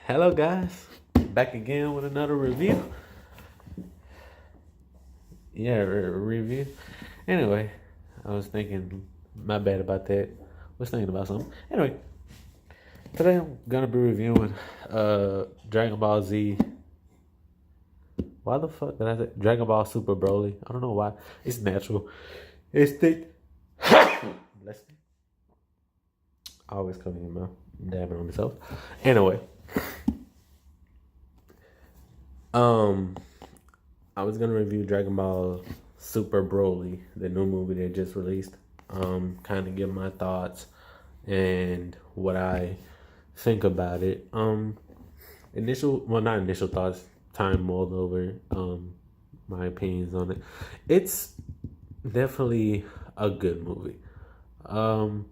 Hello, guys. Back again with another review. Yeah, review. Anyway, I was thinking, my bad about that. Was thinking about something. Anyway, today I'm gonna be reviewing Dragon Ball Z. Why the fuck did I say Dragon Ball Super Broly? I don't know why. It's natural. It's thick. Bless me. Always coming in my mouth, dabbing on myself. Anyway, um, I was gonna review Dragon Ball Super Broly, the new movie they just released. Kind of give my thoughts and what I think about it. Not initial thoughts. Time mulled over. My opinions on it. It's definitely a good movie. Um,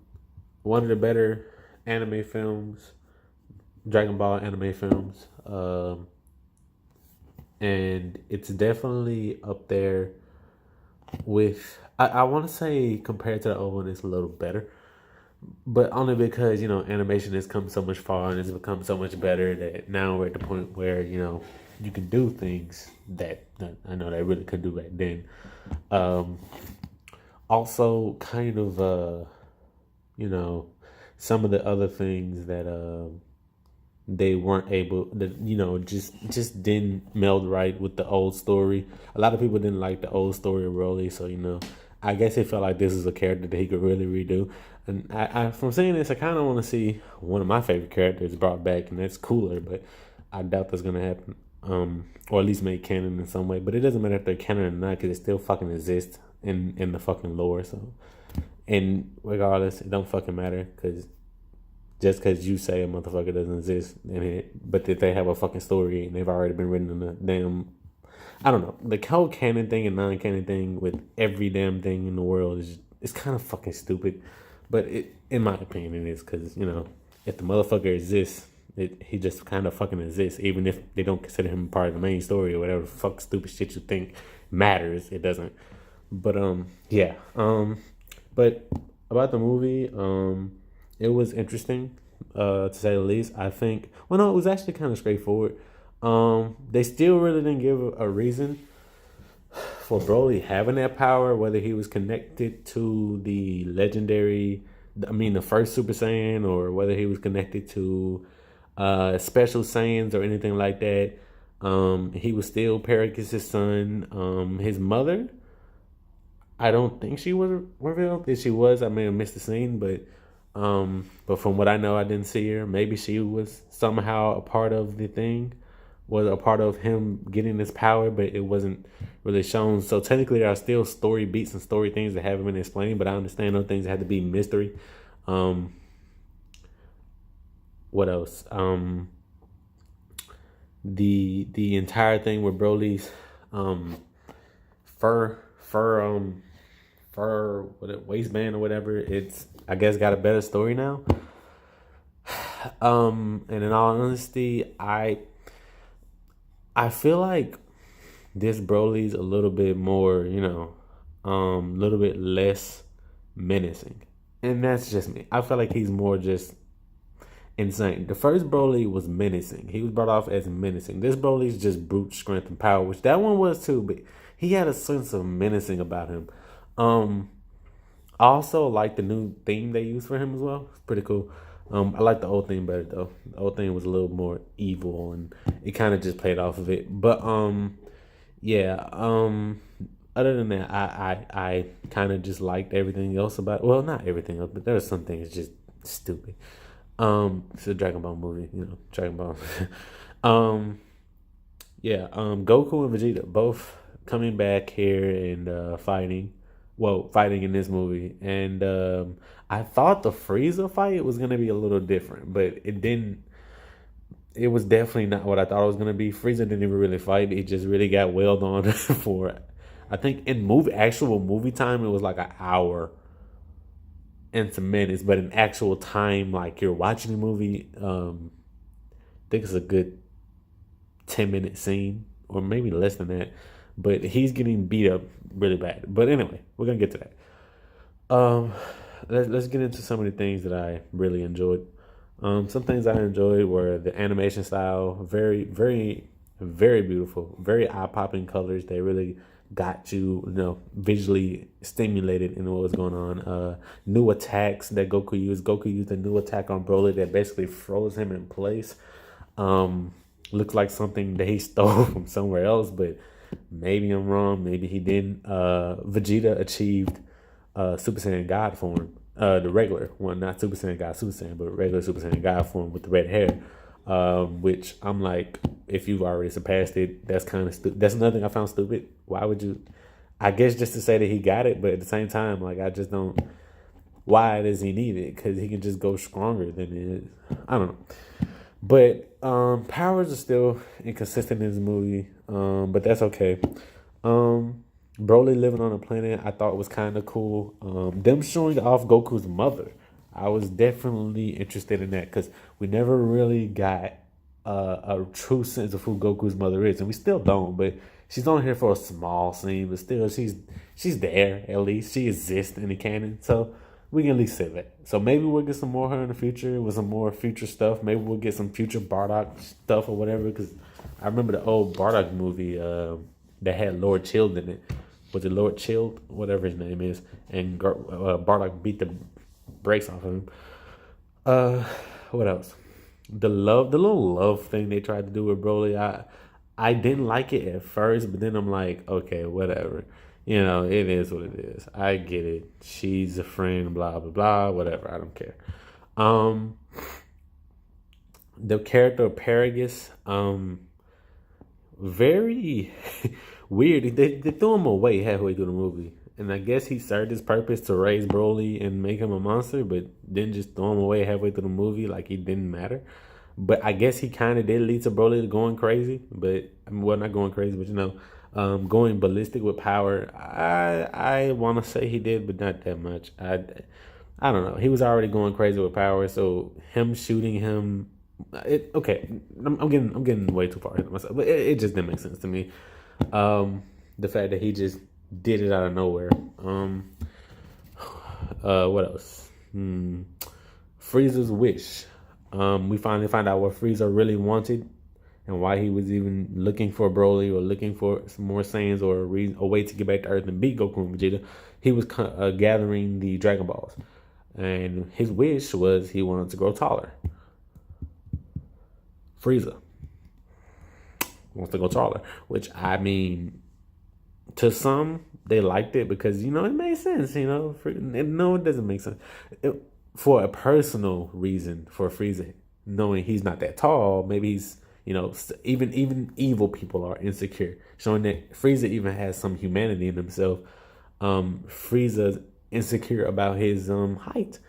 One of the better anime films, Dragon Ball anime films. And it's definitely up there with I want to say compared to the old one, it's a little better, but only because animation has come so much far and it's become so much better that now we're at the point where you can do things that I know they really could do back then. Um, Also, kind of you know, some of the other things that they weren't able that just didn't meld right with the old story. A lot of people didn't like the old story really, so I guess it felt like this is a character that he could really redo. And I from saying this, I kind of want to see one of my favorite characters brought back, and that's Cooler. But I doubt that's gonna happen, or at least make canon in some way. But it doesn't matter if they're canon or not, because it still fucking exists in the fucking lore. So, and regardless, it don't fucking matter, because just because you say a motherfucker doesn't exist, but that they have a fucking story and they've already been written in the damn. I don't know. The whole canon thing and non-canon thing with every damn thing in the world is kind of fucking stupid. But in my opinion, it is, because if the motherfucker exists, he just kind of fucking exists, even if they don't consider him part of the main story or whatever the fuck stupid shit you think matters. It doesn't. But yeah. But about the movie, it was interesting, to say the least. I think. Well, no, it was actually kind of straightforward. They still really didn't give a reason for Broly having that power, whether he was connected to the the first Super Saiyan, or whether he was connected to special Saiyans or anything like that. He was still Paragus' son. His mother, I don't think she was revealed. If she was, I may have missed the scene, but from what I know, I didn't see her. Maybe she was somehow a part of the thing, was a part of him getting this power, but it wasn't really shown. So technically, there are still story beats and story things that haven't been explained. But I understand those things had to be mystery. Um, what else? The entire thing with Broly's um fur fur fur waistband or whatever. It's, I guess, got a better story now. And in all honesty, I feel like this Broly's a little bit more, a little bit less menacing. And that's just me. I feel like he's more just insane. The first Broly was menacing. He was brought off as menacing. This Broly's just brute strength and power, which that one was too, but he had a sense of menacing about him. Um, I also like the new theme they used for him as well. It's pretty cool. I like the old theme better though. The old theme was a little more evil, and it kind of just played off of it. But yeah. Other than that, I kind of just liked everything else about it. Well, not everything else, but there are some things just stupid. It's a Dragon Ball movie, Dragon Ball. um, yeah. Goku and Vegeta both coming back here and fighting. Well, fighting in this movie, and I thought the Frieza fight was gonna be a little different, but it didn't. It was definitely not what I thought it was gonna be. Frieza didn't even really fight; he just really got wailed on for. I think in actual movie time, it was like an hour and some minutes, but in actual time, like you're watching the movie, I think it's a good 10-minute scene, or maybe less than that. But he's getting beat up really bad. But anyway, we're gonna get to that. Um, let's get into some of the things that I really enjoyed. Some things I enjoyed were the animation style, very, very, very beautiful, very eye popping colors. They really got you, visually stimulated in what was going on. New attacks that Goku used. Goku used a new attack on Broly that basically froze him in place. Um, Looks like something that he stole from somewhere else, but maybe I'm wrong. Maybe he didn't. Vegeta achieved Super Saiyan God form, the regular one, not Super Saiyan God Super Saiyan, but regular Super Saiyan God form with the red hair. Which I'm like, if you've already surpassed it, that's kind of stupid. That's another thing I found stupid. Why would you? I guess just to say that he got it, but at the same time, like I just don't. Why does he need it? Because he can just go stronger than it is. I don't know. But powers are still inconsistent in this movie. But that's okay. Broly living on a planet I thought was kind of cool. Them showing off Goku's mother, I was definitely interested in that because we never really got a true sense of who Goku's mother is, and we still don't. But she's only here for a small scene, but still, she's there at least. She exists in the canon, so we can at least say that. So maybe we'll get some more of her in the future with some more future stuff. Maybe we'll get some future Bardock stuff or whatever. Because I remember the old Bardock movie that had Lord Chilled in it. Was it Lord Chilled? Whatever his name is. And Bardock beat the brakes off of him. What else? The little love thing they tried to do with Broly. I didn't like it at first, but then I'm like, okay, whatever. It is what it is. I get it. She's a friend, blah blah blah, whatever. I don't care. Um, the character of Paragus, very weird. They threw him away halfway through the movie, and I guess he served his purpose to raise Broly and make him a monster, but then just throw him away halfway through the movie like he didn't matter. But I guess he kind of did lead to Broly going crazy, but well, not going crazy, but going ballistic with power. I want to say he did, but not that much. I don't know. He was already going crazy with power, so him shooting him. Okay. I'm getting way too far ahead of myself, but it just didn't make sense to me. The fact that he just did it out of nowhere. What else? Frieza's wish. We finally find out what Frieza really wanted and why he was even looking for Broly or looking for some more Saiyans or a way to get back to Earth and beat Goku and Vegeta. He was gathering the Dragon Balls, and his wish was he wanted to grow taller. Frieza wants to go taller, which I mean, to some they liked it because it made sense. No, it doesn't make sense. For a personal reason for Frieza, knowing he's not that tall, maybe he's even evil people are insecure, showing that Frieza even has some humanity in himself. Frieza's insecure about his height,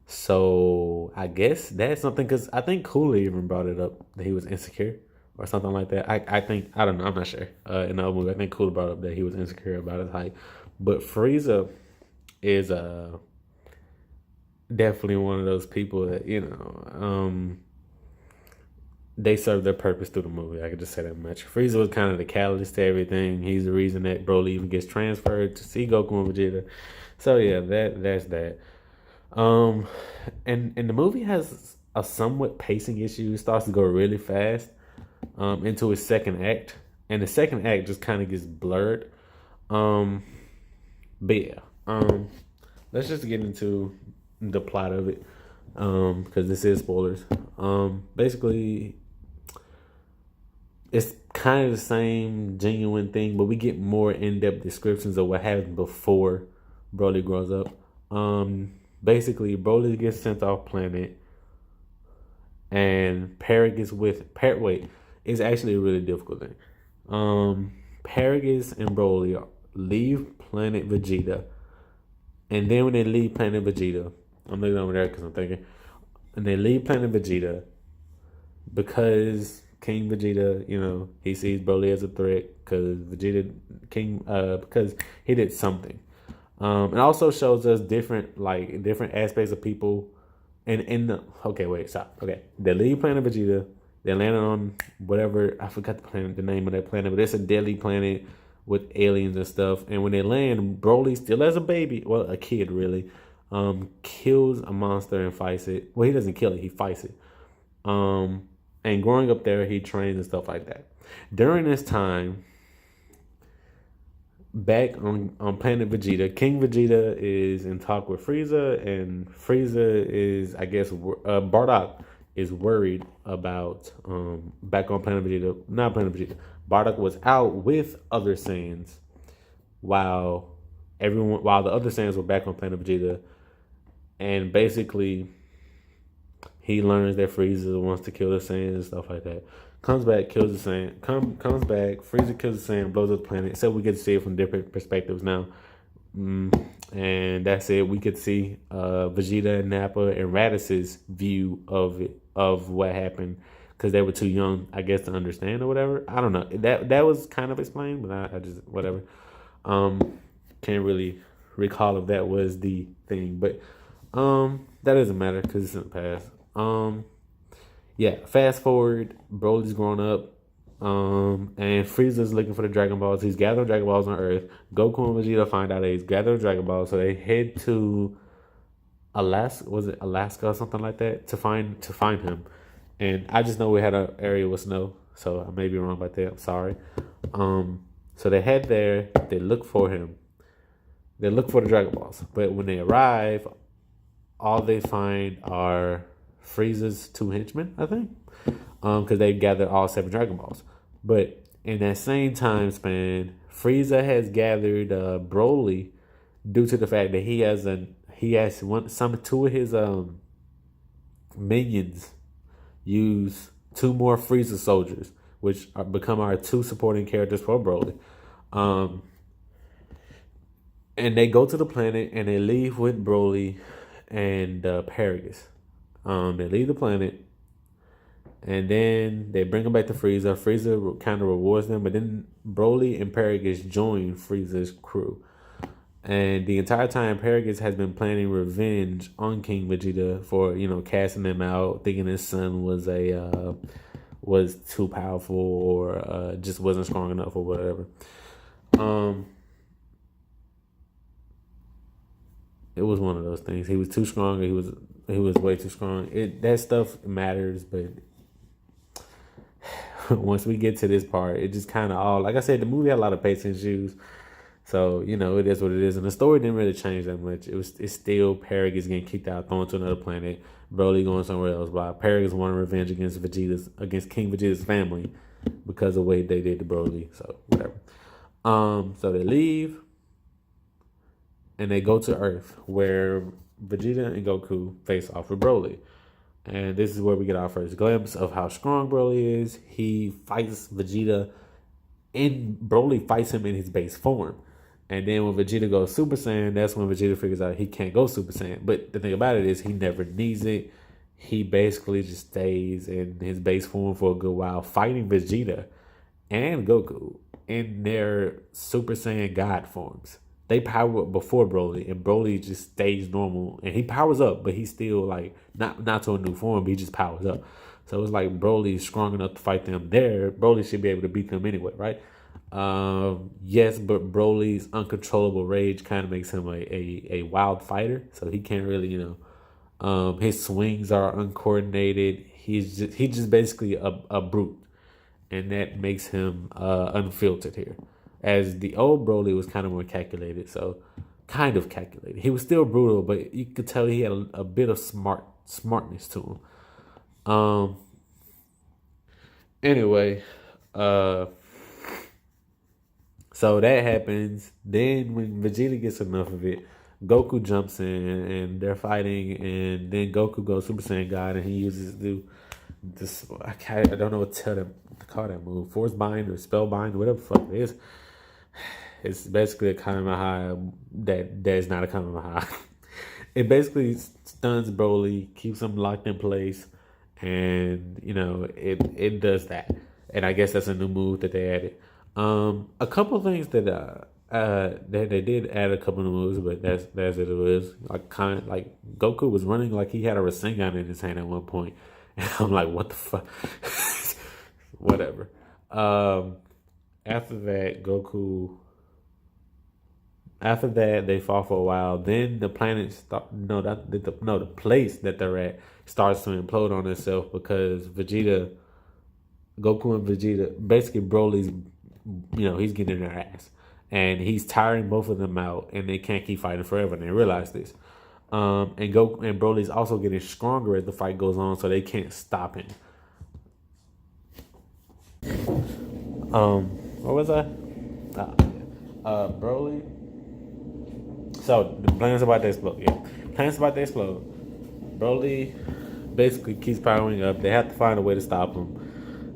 so I guess that's something. Because I think Cooler even brought it up that he was insecure or something like that. I think I don't know. I'm not sure. In the movie, I think Cooler brought up that he was insecure about his height, but Frieza is definitely one of those people that they serve their purpose through the movie. I could just say that much. Frieza was kind of the catalyst to everything. He's the reason that Broly even gets transferred to see Goku and Vegeta. So yeah, that's that. And the movie has a somewhat pacing issue. It starts to go really fast into its second act, and the second act just kind of gets blurred. But yeah, let's just get into the plot of it, because this is spoilers. Basically, it's kind of the same genuine thing, but we get more in-depth descriptions of what happened before Broly grows up. Basically, Broly gets sent off planet, and Paragus it's actually a really difficult thing. Paragus and Broly leave planet Vegeta, and then when they leave planet Vegeta, I'm looking over there because I'm thinking, and they leave planet Vegeta because King Vegeta, he sees Broly as a threat because because he did something. It also shows us different aspects of people. And they leave planet Vegeta. They land on whatever, I forgot the name of that planet, but it's a deadly planet with aliens and stuff. And when they land, Broly still as a baby, well, a kid really, kills a monster and fights it. Well, he doesn't kill it; he fights it. Um, and growing up there, he trains and stuff like that. During this time, back on planet Vegeta, King Vegeta is in talk with Frieza, and Frieza is, I guess, Bardock is worried about back on planet Vegeta. Not planet Vegeta. Bardock was out with other Saiyans while while the other Saiyans were back on planet Vegeta, and basically he learns that Frieza wants to kill the Saiyans and stuff like that. Comes back, kills the Saiyan. Comes back, Frieza kills the Saiyan, blows up the planet. So we get to see it from different perspectives now. And that's it. We get to see Vegeta, Nappa, and Raditz' view of it, of what happened, because they were too young, I guess, to understand or whatever. I don't know. That was kind of explained, but I just whatever. Can't really recall if that was the thing, but that doesn't matter because it's in the past. Yeah, fast forward, Broly's grown up, and Frieza's looking for the Dragon Balls. He's gathering Dragon Balls on Earth. Goku and Vegeta find out that he's gathering Dragon Balls, so they head to Alaska. Was it Alaska or something like that to find him? And I just know we had an area with snow, so I may be wrong about that. I'm sorry. So they head there. They look for him. They look for the Dragon Balls, but when they arrive, all they find are Frieza's two henchmen, I think, because they gathered all 7 Dragon Balls. But in that same time span, Frieza has gathered Broly due to the fact that he has two of his minions use 2 more Frieza soldiers, which become our 2 supporting characters for Broly. And they go to the planet and they leave with Broly and Paragus. They leave the planet, and then they bring them back to Frieza. Frieza kind of rewards them, but then Broly and Paragus join Frieza's crew. And the entire time, Paragus has been planning revenge on King Vegeta for casting him out, thinking his son was too powerful or just wasn't strong enough or whatever. It was one of those things. He was too strong. Or he was way too strong. That stuff matters, but once we get to this part, it just kind of all, like I said, the movie had a lot of pacing issues. So it is what it is, and the story didn't really change that much. It's still Paragus getting kicked out, thrown to another planet, Broly going somewhere else. But Paragus wanted revenge against King Vegeta's family because of the way they did to Broly. So whatever. So they leave. And they go to Earth, where Vegeta and Goku face off with Broly. And this is where we get our first glimpse of how strong Broly is. He fights Vegeta, and Broly fights him in his base form. And then when Vegeta goes Super Saiyan, that's when Vegeta figures out he can't go Super Saiyan. But the thing about it is he never needs it. He basically just stays in his base form for a good while, fighting Vegeta and Goku in their Super Saiyan God forms. They power up before Broly, and Broly just stays normal, and he powers up, but he's still like not to a new form, but he just powers up. So it's like Broly's strong enough to fight them there. Broly should be able to beat them anyway, right? Yes, but Broly's uncontrollable rage kind of makes him a wild fighter, so he can't really, his swings are uncoordinated. He's just basically a brute, and that makes him unfiltered here. As the old Broly was kind of more calculated, He was still brutal, but you could tell he had a bit of smartness to him. Anyway, so that happens. Then when Vegeta gets enough of it, Goku jumps in and they're fighting, and then Goku goes Super Saiyan God, and he uses this. I don't know what to call that move, Force Bind or Spell Bind, whatever the fuck it is. It's basically a Kamehameha that is not a Kamehameha. It basically stuns Broly, keeps him locked in place, and it does that. And I guess that's a new move that they added. A couple of things that they did add a couple of moves, but that's what it was. Like Goku was running like he had a Rasengan in his hand at one point, and I'm like, what the fuck? Whatever. After that, Goku After that, they fall for a while. Then the planet start no that no the place that they're at starts to implode on itself because Goku and Vegeta, basically Broly's, he's getting their ass, and he's tiring both of them out, and they can't keep fighting forever. And they realize this. And Goku and Broly's also getting stronger as the fight goes on, so they can't stop him. What was I? Broly. So the planet's about to explode. Yeah, planet's about to explode. Broly basically keeps powering up. They have to find a way to stop him.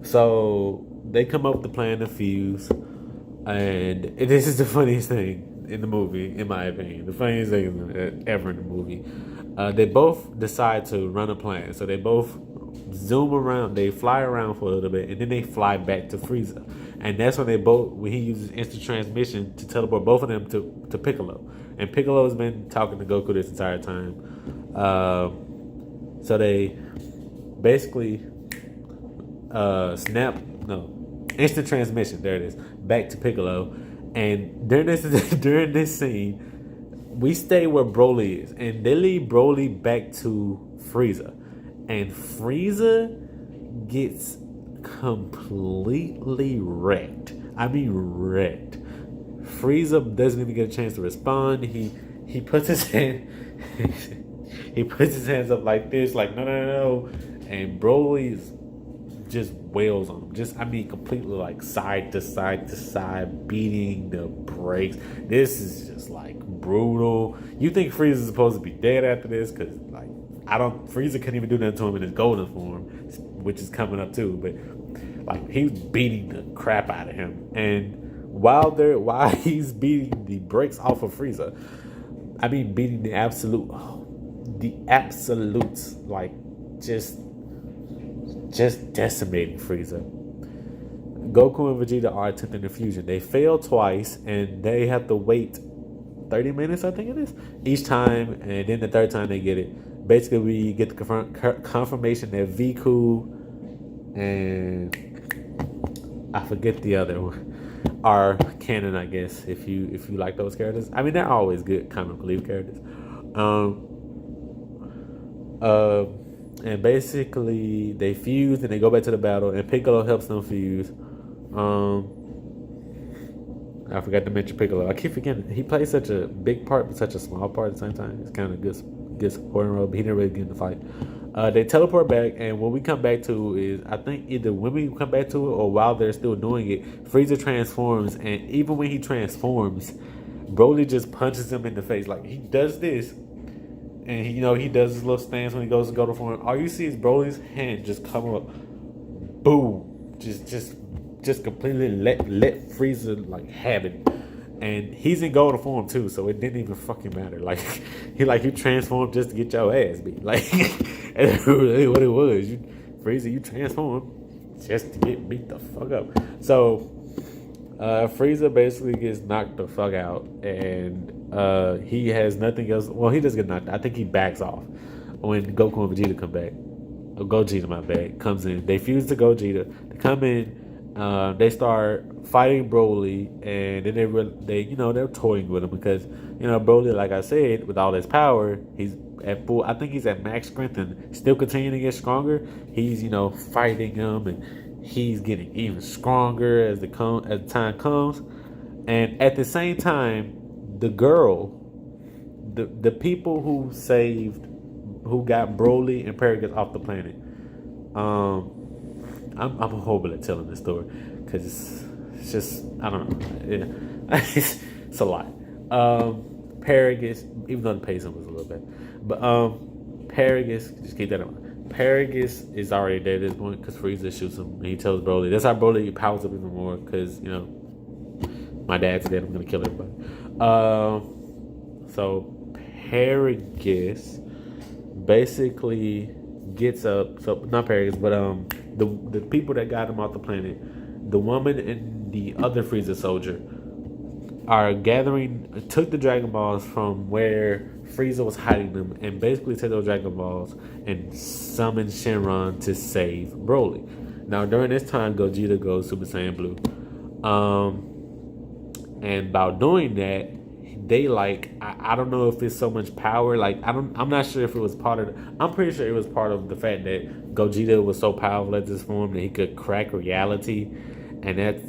So they come up with the plan to fuse, and this is the funniest thing in the movie, in my opinion. The funniest thing ever in the movie. They both decide to run a plan. So they both zoom around, they fly around for a little bit, and then they fly back to Frieza. And that's when he uses instant transmission to teleport both of them to Piccolo. And Piccolo's been talking to Goku this entire time. So they basically instant transmission. There it is, back to Piccolo. And during this scene, we stay where Broly is, and they leave Broly back to Frieza, and Frieza gets completely wrecked. I mean, wrecked. Frieza doesn't even get a chance to respond. He puts his hand he puts his hands up like this, like no, and Broly's just wails on him. Completely like side to side to side, beating the brakes. This is just like brutal. You think Frieza's supposed to be dead after this? Because like Frieza couldn't even do that to him in his golden form, which is coming up too. But like he was beating the crap out of him, and while he's beating the brakes off of Frieza, beating the absolutes, like just decimating Frieza. Goku and Vegeta are attempting the fusion. They fail twice, and they have to wait 30 minutes, I think it is, each time, and then the third time they get it. Basically, we get the confirmation that Viku and I forget the other one are canon, I guess, if you like those characters. They're always good comic relief characters. And basically they fuse and they go back to the battle, and Piccolo helps them fuse. I forgot to mention Piccolo. I keep forgetting he plays such a big part but such a small part at the same time. It's kind of good supporting role, but he didn't really get in the fight. They teleport back, and what we come back to is, I think either when we come back to it or while they're still doing it, Frieza transforms, and even when he transforms, Broly just punches him in the face. Like, he does this, and he does his little stance when he goes to go to form. All you see is Broly's hand just come up, boom, just completely let Frieza like have it. And he's in golden form too, so it didn't even fucking matter. Like you transformed just to get your ass beat. Like that's really what it was. Frieza, you transformed just to get beat the fuck up. So Frieza basically gets knocked the fuck out, and he has nothing else. Well, he doesn't get knocked out. I think he backs off when Goku and Vegeta come back. Gogeta, my bad, comes in. They fuse to Gogeta. They come in. They start fighting Broly, and then they're toying with him because Broly, like I said, with all his power, he's at full. I think he's at max strength and still continuing to get stronger. He's fighting him, and he's getting even stronger as the time comes. And at the same time, the girl, the people who got Broly and Paragus off the planet, I'm horrible at telling this story because it's just, I don't know. It's a lot. Paragus, even though the pacing was a little bit, but Paragus, just keep that in mind. Paragus is already dead at this point because Frieza shoots him, and he tells Broly. That's how Broly powers up even more because my dad's dead. I'm gonna kill everybody. So Paragus basically gets up. So not Paragus, but the people that got him off the planet, the woman and the other Frieza soldier, took the Dragon Balls from where Frieza was hiding them, and basically took those Dragon Balls and summoned Shenron to save Broly. Now during this time, Gogeta goes Super Saiyan Blue, and by doing that, they like I don't know if it's so much power. Like I'm not sure if it was part of. I'm pretty sure it was part of the fact that Gogeta was so powerful at this form that he could crack reality, and that's.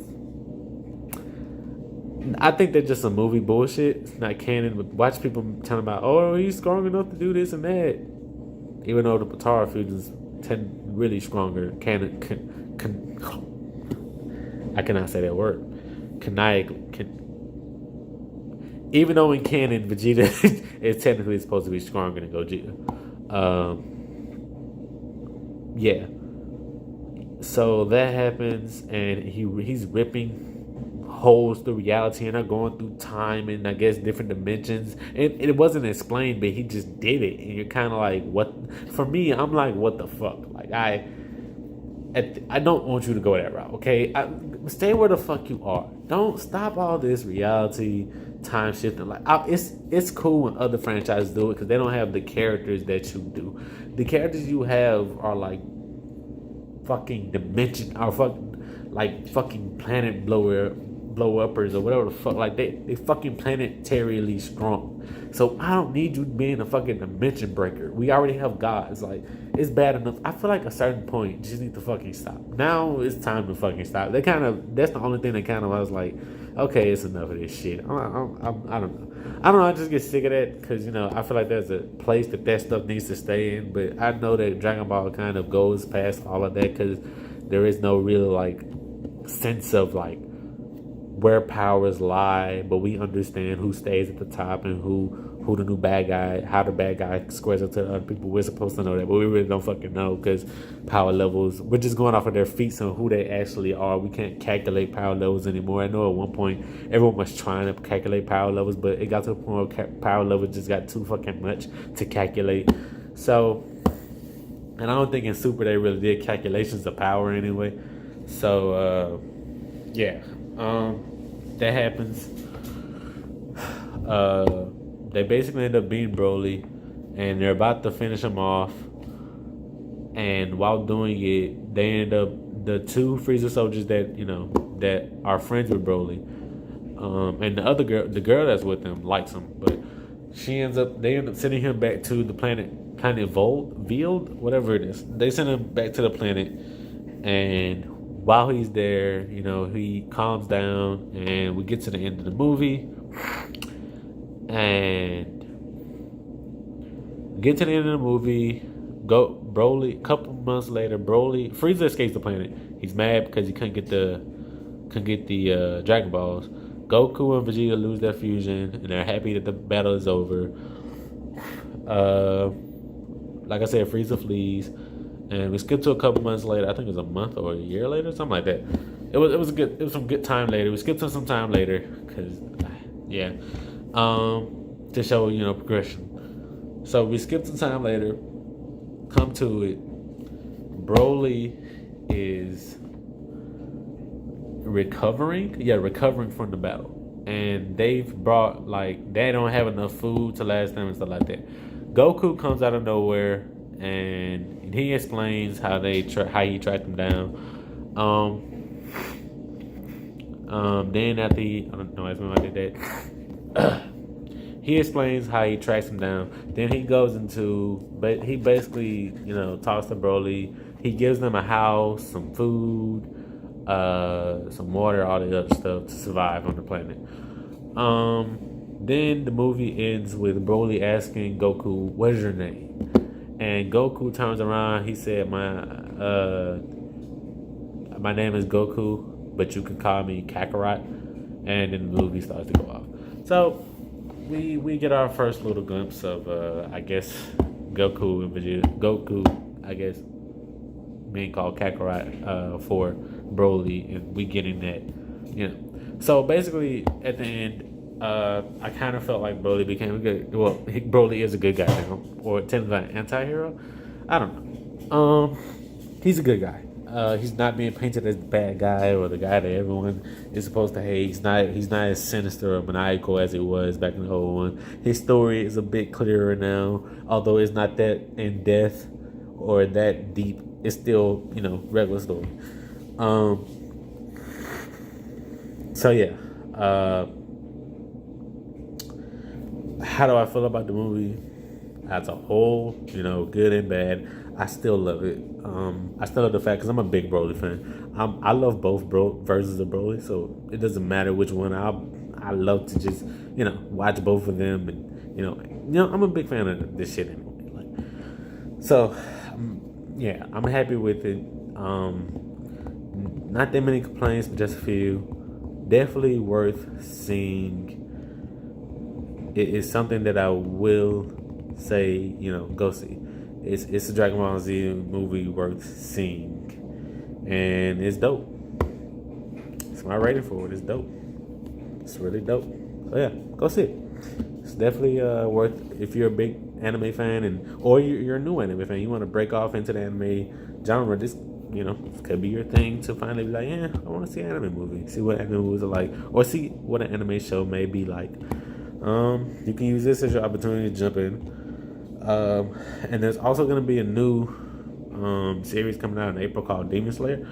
I think that's just some movie bullshit. It's not canon. But watch people telling about, oh, he's strong enough to do this and that. Even though the Potara fusions tend really stronger. I cannot say that word. Even though in canon Vegeta is technically supposed to be stronger than Gogeta. Yeah. So that happens, and he's ripping holes through reality, and they're going through time and I guess different dimensions. And it wasn't explained, but he just did it, and you're kind of like, what? For me, I'm like, what the fuck? Like I don't want you to go that route, okay? Stay where the fuck you are. Don't stop all this reality time shifting. Like it's cool when other franchises do it because they don't have the characters that you do. The characters you have are like fucking dimension, or fucking planet blow uppers or whatever the fuck. Like they fucking planetarily strong. So I don't need you being a fucking dimension breaker. We already have gods. Like it's bad enough. I feel like a certain point you just need to fucking stop. Now it's time to fucking stop. That's the only thing that kind of I was like, okay, it's enough of this shit. I don't know. I don't know. I just get sick of that because I feel like there's a place that stuff needs to stay in. But I know that Dragon Ball kind of goes past all of that because there is no real like sense of like where powers lie, but we understand who stays at the top and who the new bad guy, how the bad guy squares up to the other people. We're supposed to know that, but we really don't fucking know because power levels, we're just going off of their feats and who they actually are. We can't calculate power levels anymore. I know at one point everyone was trying to calculate power levels, but it got to the point where power levels just got too fucking much to calculate. So, and I don't think in Super they really did calculations of power anyway. So, yeah. That happens. They basically end up beating Broly, and they're about to finish him off. And while doing it, they end up the two Frieza soldiers that are friends with Broly. And the other girl, the girl that's with him, likes him, but they end up sending him back to the planet Veiled, whatever it is. They send him back to the planet, and while he's there, he calms down, and we get to the end of the movie, and get to the end of the movie. Broly. A couple months later, Frieza escapes the planet. He's mad because he couldn't get the Dragon Balls. Goku and Vegeta lose their fusion, and they're happy that the battle is over. Like I said, Frieza flees. And we skipped to a couple months later. I think it was a month or a year later, something like that. It was some good time later. We skipped to some time later because, yeah, to show progression. So we skipped some time later. Come to it, Broly is recovering from the battle, and they've brought they don't have enough food to last them and stuff like that. Goku comes out of nowhere, and he explains how he tracked him down. Then after I don't know if I did that. He explains how he tracks him down. Then he goes but he basically talks to Broly. He gives them a house, some food, some water, all the other stuff to survive on the planet. Then the movie ends with Broly asking Goku, "What's your name?" And Goku turns around. He said, "My name is Goku, but you can call me Kakarot." And then the movie starts to go off. So we get our first little glimpse of I guess Goku and Vegeta. Goku, I guess, being called Kakarot for Broly, and we getting that, So basically, at the end, I kind of felt like Broly became a good. Well, Broly is a good guy now, or technically an anti-hero. I don't know. He's a good guy. He's not being painted as the bad guy or the guy that everyone is supposed to hate. He's not as sinister or maniacal as it was back in the old one. His story is a bit clearer now, although it's not that in depth or that deep. It's still regular story. So yeah. How do I feel about the movie as a whole? Good and bad. I still love it. I still love the fact because I'm a big Broly fan. I love both versions of Broly, so it doesn't matter which one. I love to just watch both of them, and I'm a big fan of this shit anyway. So, yeah, I'm happy with it. Not that many complaints, but just a few. Definitely worth seeing. It is something that I will say, go see. It's a Dragon Ball Z movie worth seeing, and it's dope. It's my rating for it. It's dope. It's really dope. So yeah, go see it. It's definitely worth if you're a big anime fan or you're a new anime fan. You want to break off into the anime genre. This could be your thing to finally be like, yeah, I want to see an anime movie. See what anime movies are like, or see what an anime show may be like. You can use this as your opportunity to jump in. And there's also going to be a new series coming out in April called Demon Slayer.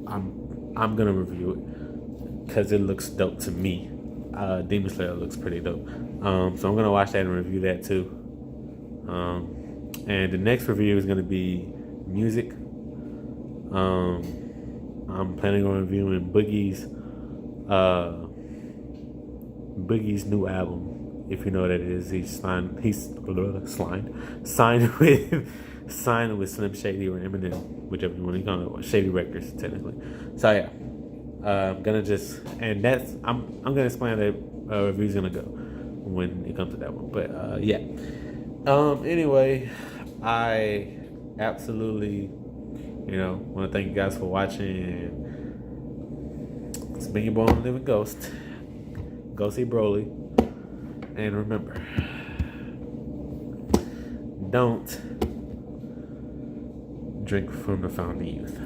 I'm gonna review it because it looks dope to me. Demon Slayer looks pretty dope. So I'm gonna watch that and review that too. And the next review is gonna be music. I'm planning on reviewing Boogie's new album. If you know what it is, he's signed with Slim Shady or Eminem, whichever you want to call it, Shady Records technically. So yeah, I'm gonna I'm gonna explain how that review's gonna go when it comes to that one. But yeah. Anyway, I absolutely want to thank you guys for watching. It's been your boy Living Ghost. Go see Broly. And remember, don't drink from the fountain of youth.